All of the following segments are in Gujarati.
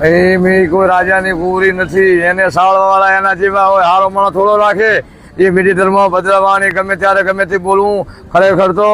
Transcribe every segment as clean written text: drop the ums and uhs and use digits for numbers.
એ મેં કોઈ રાજાની પૂરી નથી, એને સાળવાવાળા એના જેવા હોય, હારો માણસ થોડો રાખે. એ મીઠી ધર્મ ભદ્રવાની ગમે ત્યારે ગમે તે બોલવું. ખરેખર તો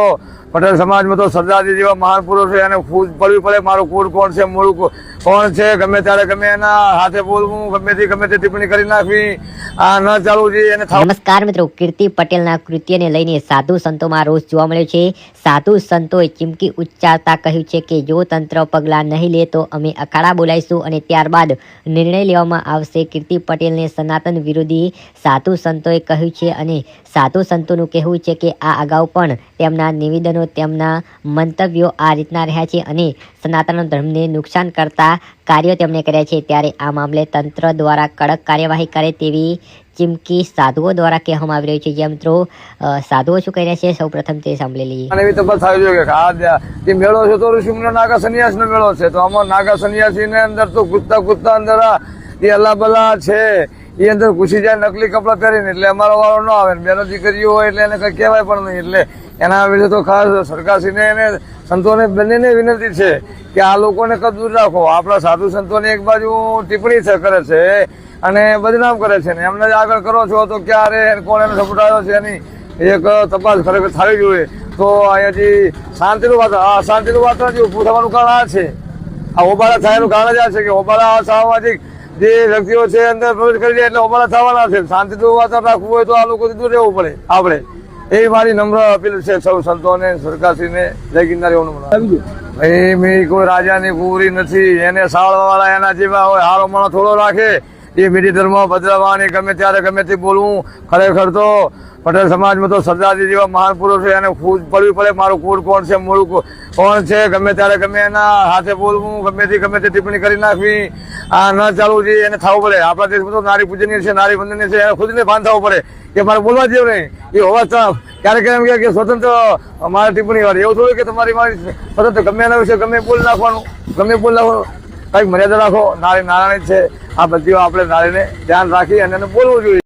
પટેલ સમાજમાં તો સરદારજી જેવા મહાન પુરુષ છે, એને પડવી પડે મારું કુળ કોણ છે, મૂળ કોણ છે, ગમે ત્યારે ગમે એના હાથે બોલવું, ગમે તે ટિપ્પણી કરી નાખવી, આ ન ચાલવું જોઈએ. એને નમસ્કાર મિત્રો, કીર્તિ પટેલના કૃત્યને લઈને સાધુ સંતોમાં રોષ જોવા મળ્યો છે. સાધુ સંતોએ ચીમકી ઉચ્ચારતા કહ્યું છે કે જો તંત્ર પગલાં નહીં લે તો અમે અખાડા બોલાવીશું અને ત્યારબાદ નિર્ણય લેવામાં આવશે. કીર્તિ પટેલને સનાતન વિરોધી સાધુ સંતોએ કહ્યું છે અને સાધુ સંતોનું કહેવું છે કે આ અગાઉ પણ તેમના નિવેદનો, તેમના મંતવ્યો આ રીતના રહ્યા છે અને સનાતન ધર્મને નુકસાન કરતા કાર્યો તેમણે કર્યા છે. ત્યારે આ મામલે તંત્ર દ્વારા કડક કાર્યવાહી કરે તેવી ચીમકી સાધુઓ દ્વારા કહેવામાં આવી રહ્યું છે. જે મિત્રો સાધુઓ શું કહી રહ્યા છે સૌ પ્રથમ તે સાંભળી લઈએ. એવી તપાસ થવી જોઈએ કે આ જે મેળો છે તો ઋષિમુનિ નાગા સંન્યાસનો મેળો છે, તો આમાં નાગા સંન્યાસી ને અંદર તો કૂદતા અંદર એ અલ્લા બલ્લા છે, એ અંદર ઘૂસી જાય નકલી કપડા પહેરીને, એટલે અમારો વાળો ન આવે. બેનો દીકરીઓ હોય એટલે એને કઈ કહેવાય પણ નહીં. એટલે એના વિશે તો ખાસ સરકારશ્રીને અને સંતોને બંનેને વિનંતી છે કે આ લોકોને દૂર રાખો. આપણા સાધુ સંતોને એક બાજુ ટિપ્પણી કરે છે અને બદનામ કરે છે ને એમને આગળ કરો છો તો ક્યારે કોણ એને સપોર્ટ આવ્યો છે એની એક તપાસ ખરેખર થવી જોઈએ. તો અહીંયાથી શાંતિનું વાતાવરણ, અશાંતિનું વાતાવરણ ઉભું થવાનું કારણ આ છે, આ હોબાળા થયાનું કારણ જ આ છે કે હોબાળા સામાજિક જે વ્યક્તિઓ છે અંદર પ્રવેશ કરી જાય એટલે હોબાળા થવાના છે. શાંતિનું વાતાવરણ રાખવું હોય તો આ લોકોથી દૂર રહેવું પડે આપણે. એ મારી નમ્ર અપીલ છે સૌ સંતોને, સરકારશ્રીને. જય ગિરનારી. એ મેં કોઈ રાજાની પૂરી નથી, એને સાળવાવાળા એના જેવા હોય, હારો માણસ થોડો રાખે. એ મીઠી ધર્મ ભદ્રવાની ગમે ત્યારે ગમે તે બોલવું. ખરેખર તો પટેલ સમાજમાં તો સરદારજી જેવા મહાન પુરુષ છે, એને પડવી પડે મારું કુળ કોણ છે, મૂળ કોણ છે, ગમે ત્યારે ગમે એના હાથે બોલવું, ગમે તે ટિપ્પણી કરી નાખવી, આ ન ચાલવું જોઈએ. એને થવું પડે. આપણા દેશમાં તો નારી પૂજનીય છે, નારી વંદનીય છે, એને ખુદને ભાન થવું પડે કે મારે બોલવા જેવું નહીં. એ હોવા ક્યારેક એમ કે સ્વતંત્ર મારે ટિપ્પણી વાળી, એવું થોડું કે મારી સ્વતંત્ર ગમે એના વિશે ગમે બોલ નાખવાનું. કંઈક મર્યાદા રાખો. નારી નારાયણ છે, આ બધી આપણે નારીને ધ્યાન રાખી અને એને બોલવું જોઈએ.